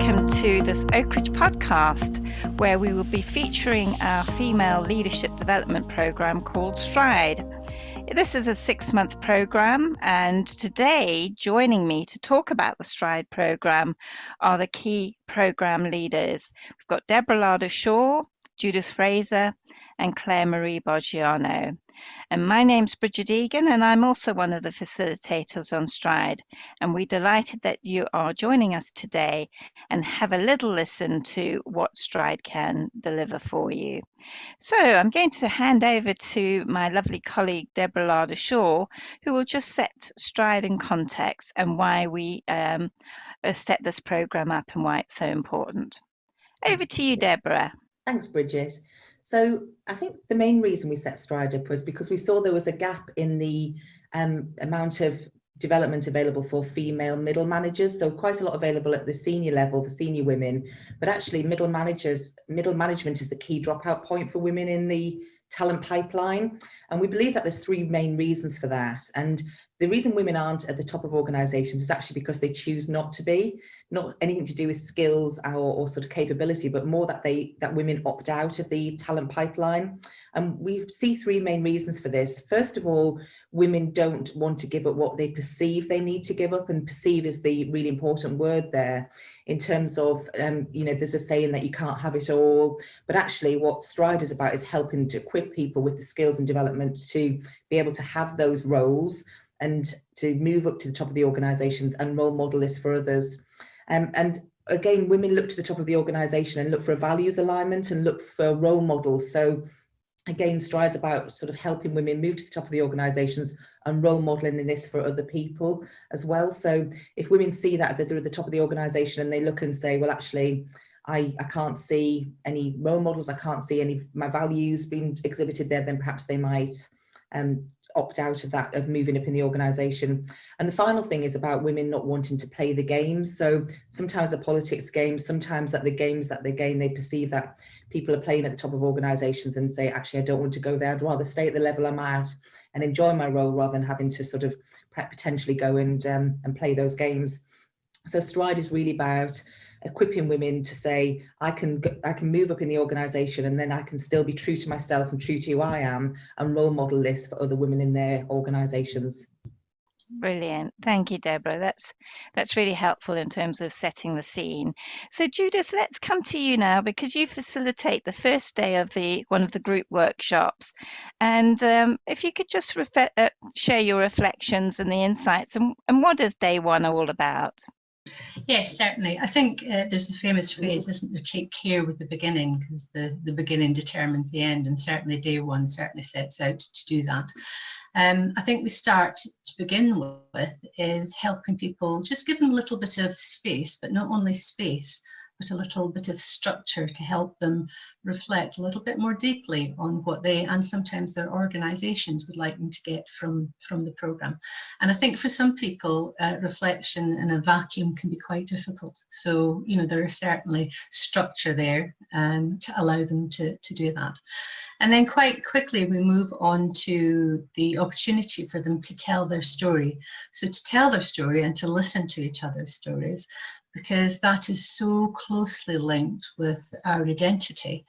welcome to this Oakridge podcast, where we will be featuring our female leadership development program called Stride. This is a 6-month program, and today joining me to talk about the Stride program are the key program leaders. We've got Deborah Larder-Shaw, Judith Fraser, and Claire Marie Boggiano. And my name's Brigit Egan, and I'm also one of the facilitators on Stride. And we're delighted that you are joining us today and have a little listen to what Stride can deliver for you. So I'm going to hand over to my lovely colleague, Deborah Larder-Shaw, who will just set Stride in context and why we set this program up and why it's so important. Over to you, Deborah. Thanks, Brigit. So I think the main reason we set Stride up was because we saw there was a gap in the amount of development available for female middle managers. So quite a lot available at the senior level for senior women, but actually middle management is the key dropout point for women in the talent pipeline. And we believe that there's 3 main reasons for that. And the reason women aren't at the top of organizations is actually because they choose not to be, not anything to do with skills or sort of capability, but more that women opt out of the talent pipeline. And we see 3 main reasons for this. First of all, women don't want to give up what they perceive they need to give up, and perceive is the really important word there in terms of, there's a saying that you can't have it all, but actually what Stride is about is helping to equip people with the skills and development to be able to have those roles and to move up to the top of the organizations and role model this for others. And again, women look to the top of the organization and look for a values alignment and look for role models. So again, Stride's about sort of helping women move to the top of the organizations and role modeling in this for other people as well. So if women see that they're at the top of the organization and they look and say, well, actually, I can't see any role models, I can't see any of my values being exhibited there, then perhaps they might opt out of that, of moving up in the organization. And the final thing is about women not wanting to play the games. So sometimes the politics games, sometimes at the games that they gain, they perceive that people are playing at the top of organizations and say, actually, I don't want to go there. I'd rather stay at the level I'm at and enjoy my role rather than having to sort of potentially go and play those games. So Stride is really about equipping women to say, I can move up in the organization and then I can still be true to myself and true to who I am and role model this for other women in their organizations. Brilliant. Thank you, Deborah. That's really helpful in terms of setting the scene. So Judith, let's come to you now, because you facilitate the first day of one of the group workshops. And if you could just share your reflections and the insights and what is day 1 all about? Yes, certainly. I think there's a famous phrase, isn't there, take care with the beginning, because the beginning determines the end, and certainly day 1 certainly sets out to do that. I think we start to begin with is helping people, just give them a little bit of space, but not only space, but a little bit of structure to help them reflect a little bit more deeply on what they and sometimes their organizations would like them to get from the program. And I think for some people, reflection in a vacuum can be quite difficult. So, there is certainly structure there to allow them to do that. And then quite quickly, we move on to the opportunity for them to tell their story. So to tell their story and to listen to each other's stories, because that is so closely linked with our identity.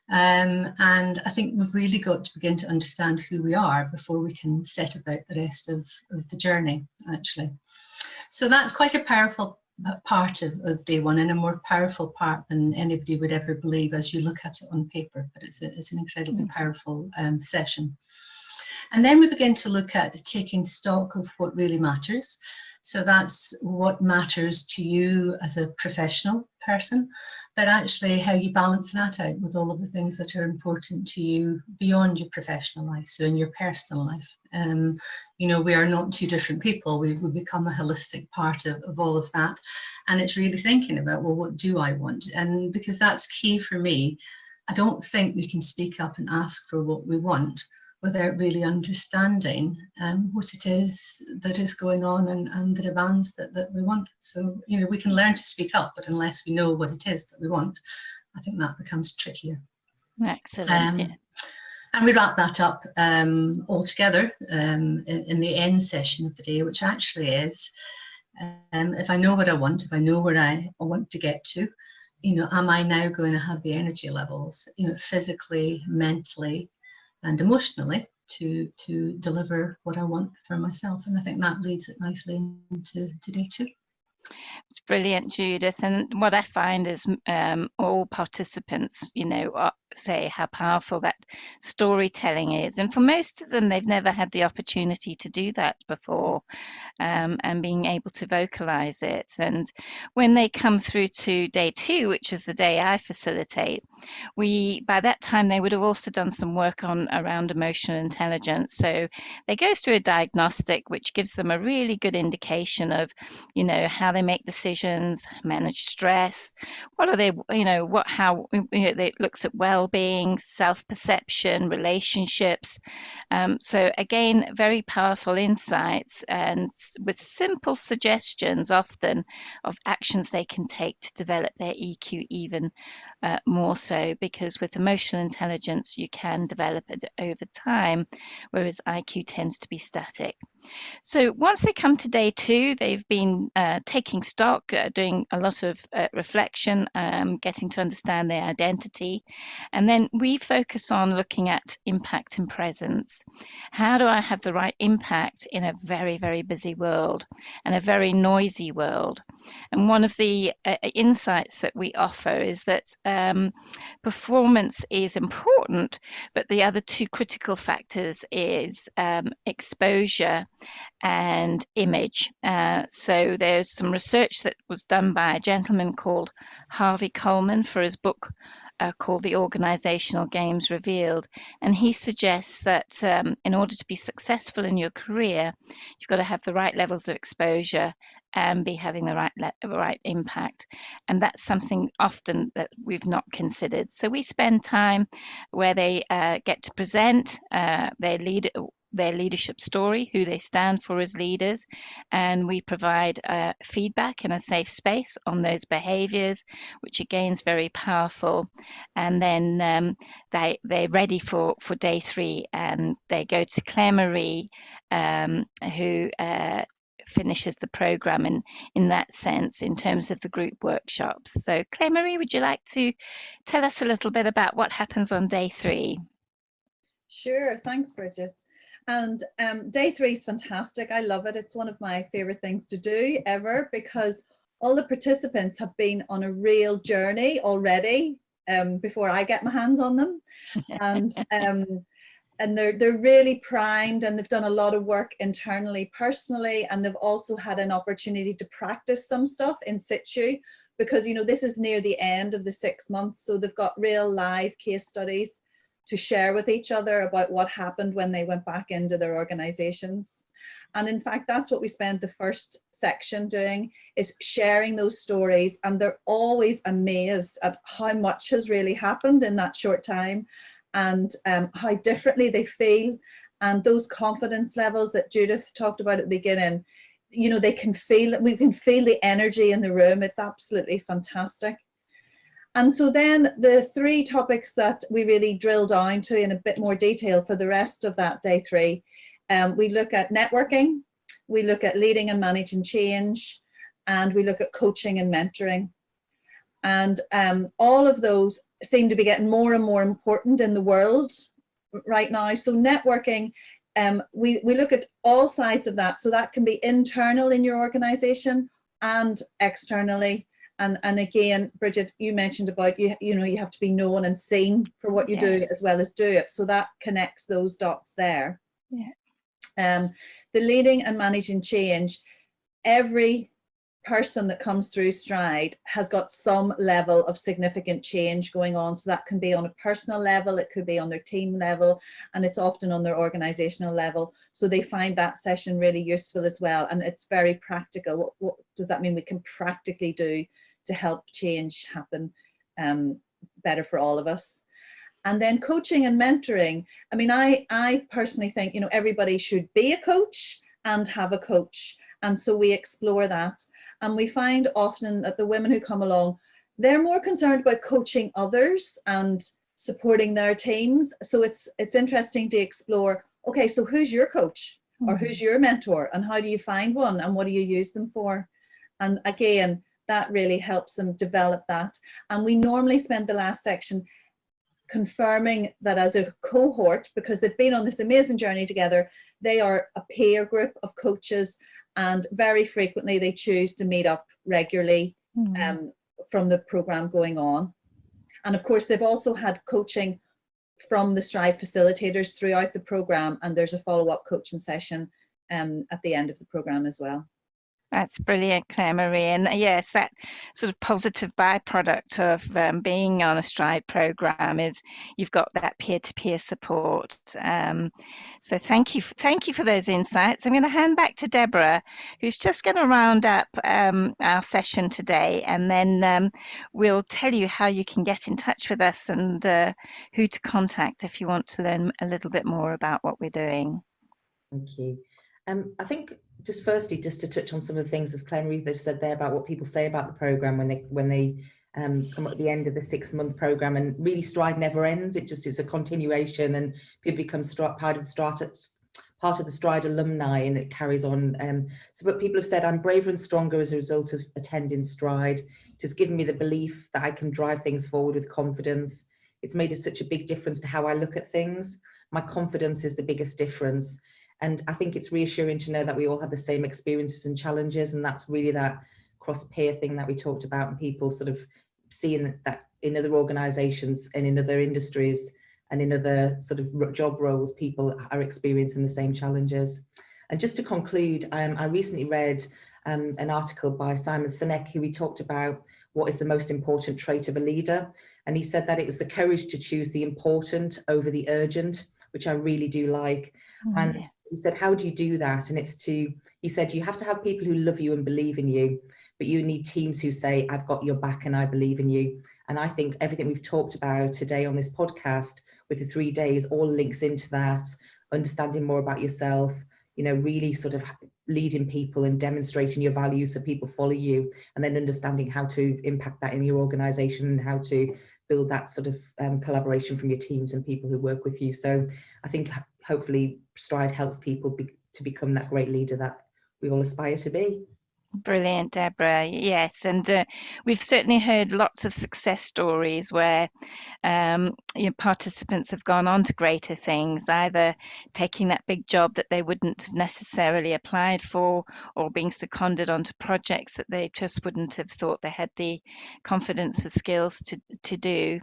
And I think we've really got to begin to understand who we are before we can set about the rest of the journey, actually. So that's quite a powerful part of day 1, and a more powerful part than anybody would ever believe as you look at it on paper, but it's an incredibly powerful session. And then we begin to look at taking stock of what really matters. So that's what matters to you as a professional person, but actually how you balance that out with all of the things that are important to you beyond your professional life, so in your personal life. We are not 2 different people. We become a holistic part of all of that. And it's really thinking about, well, what do I want? And because that's key for me, I don't think we can speak up and ask for what we want without really understanding what it is that is going on and the demands that we want. So, we can learn to speak up, but unless we know what it is that we want, I think that becomes trickier. Excellent. And we wrap that up all together in the end session of the day, which actually is If I know what I want, if I know where I want to get to, am I now going to have the energy levels, physically, mentally, and emotionally to deliver what I want for myself? And I think that leads it nicely into day 2. It's brilliant, Judith. And what I find is all participants, say how powerful that storytelling is. And for most of them, they've never had the opportunity to do that before, and being able to vocalize it. And when they come through to day 2, which is the day I facilitate, by that time they would have also done some work around emotional intelligence. So they go through a diagnostic which gives them a really good indication of how they make decisions, manage stress, what are they, how it looks at well-being, self-perception, relationships. So again, very powerful insights, and with simple suggestions often of actions they can take to develop their EQ even more so, because with emotional intelligence you can develop it over time, whereas IQ tends to be static. So once they come to day 2, they've been taking stock, doing a lot of reflection, getting to understand their identity. And then we focus on looking at impact and presence. How do I have the right impact in a very, very busy world and a very noisy world? And one of the insights that we offer is that performance is important, but the other 2 critical factors is exposure and image. So there's some research that was done by a gentleman called Harvey Coleman for his book called The Organizational Games Revealed. And he suggests that in order to be successful in your career, you've got to have the right levels of exposure and be having the right impact. And that's something often that we've not considered. So we spend time where they get to present their leadership story, who they stand for as leaders, and we provide feedback in a safe space on those behaviours, which again is very powerful. And then they're ready for day 3, and they go to Claire Marie, who finishes the program in that sense in terms of the group workshops. So Claire Marie, would you like to tell us a little bit about what happens on day 3? Sure, thanks, Brigit. And day 3 is fantastic. I love it. It's one of my favorite things to do ever, because all the participants have been on a real journey already before I get my hands on them. And they're really primed, and they've done a lot of work internally, personally, and they've also had an opportunity to practice some stuff in situ, because this is near the end of the 6 months, so they've got real live case studies to share with each other about what happened when they went back into their organizations. And in fact, that's what we spent the first section doing, is sharing those stories, and they're always amazed at how much has really happened in that short time, and how differently they feel, and those confidence levels that Judith talked about at the beginning. They can feel it. We can feel the energy in the room. It's absolutely fantastic. And so then the 3 topics that we really drill down to in a bit more detail for the rest of that day 3, we look at networking, we look at leading and managing change, and we look at coaching and mentoring. And all of those seem to be getting more and more important in the world right now. So networking, we look at all sides of that. So that can be internal in your organization and externally. And again, Brigit, you mentioned about you have to be known and seen for what you do as well as do it. So that connects those dots there. The leading and managing change, every person that comes through Stride has got some level of significant change going on. So that can be on a personal level, it could be on their team level, and it's often on their organizational level. So they find that session really useful as well. And it's very practical. What does that mean we can practically do to help change happen better for all of us? And then coaching and mentoring. I mean, I personally think, everybody should be a coach and have a coach. And so we explore that. And we find often that the women who come along, they're more concerned about coaching others and supporting their teams. So it's interesting to explore, okay, so who's your coach? or who's your mentor, and how do you find one, and what do you use them for? And again, that really helps them develop that. And we normally spend the last section confirming that as a cohort, because they've been on this amazing journey together, they are a peer group of coaches, and very frequently they choose to meet up regularly from the program going on. And of course, they've also had coaching from the Stride facilitators throughout the program, and there's a follow-up coaching session at the end of the program as well. That's brilliant, Claire Marie. And yes, that sort of positive byproduct of being on a Stride program is you've got that peer-to-peer support. So thank you for those insights. I'm going to hand back to Deborah, who's just going to round up our session today, and then we'll tell you how you can get in touch with us and who to contact if you want to learn a little bit more about what we're doing. Thank you. I think just firstly, just to touch on some of the things, as Claire Marie said there, about what people say about the programme when they come at the end of the 6-month programme. And really, Stride never ends. It just is a continuation, and people become part of the Stride alumni, and it carries on. But people have said, I'm braver and stronger as a result of attending Stride. It has given me the belief that I can drive things forward with confidence. It's made such a big difference to how I look at things. My confidence is the biggest difference. And I think it's reassuring to know that we all have the same experiences and challenges, and that's really that cross-peer thing that we talked about, and people sort of seeing that in other organisations and in other industries and in other sort of job roles, people are experiencing the same challenges. And just to conclude, I recently read an article by Simon Sinek, who he talked about what is the most important trait of a leader. And he said that it was the courage to choose the important over the urgent, which I really do like. And he said, how do you do that? And he said, you have to have people who love you and believe in you, but you need teams who say, I've got your back and I believe in you. And I think everything we've talked about today on this podcast with the 3 days all links into that, understanding more about yourself, really sort of leading people and demonstrating your values so people follow you, and then understanding how to impact that in your organisation and how to build that sort of collaboration from your teams and people who work with you. So I think hopefully Stride helps people to become that great leader that we all aspire to be. Brilliant, Deborah. Yes, and we've certainly heard lots of success stories where participants have gone on to greater things, either taking that big job that they wouldn't have necessarily applied for, or being seconded onto projects that they just wouldn't have thought they had the confidence or skills to do,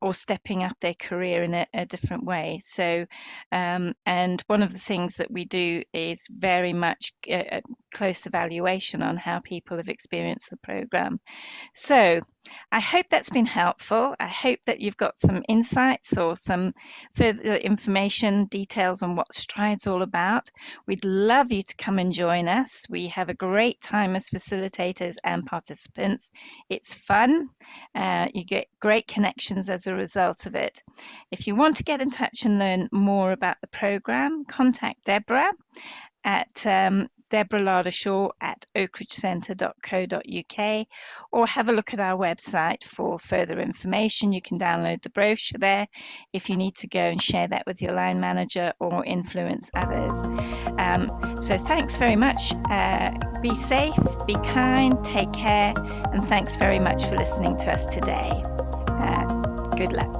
or stepping up their career in a different way. So, and one of the things that we do is very much close evaluation on how people have experienced the program. So I hope that's been helpful. I hope that you've got some insights or some further information, details on what Stride's all about. We'd love you to come and join us. We have a great time as facilitators and participants. It's fun. You get great connections as a result of it. If you want to get in touch and learn more about the program, contact Deborah at Deborah Larder-Shaw at oakridgecentre.co.uk, or have a look at our website for further information. You can download the brochure there if you need to go and share that with your line manager or influence others. So thanks very much. Be safe, be kind, take care, and thanks very much for listening to us today. Good luck.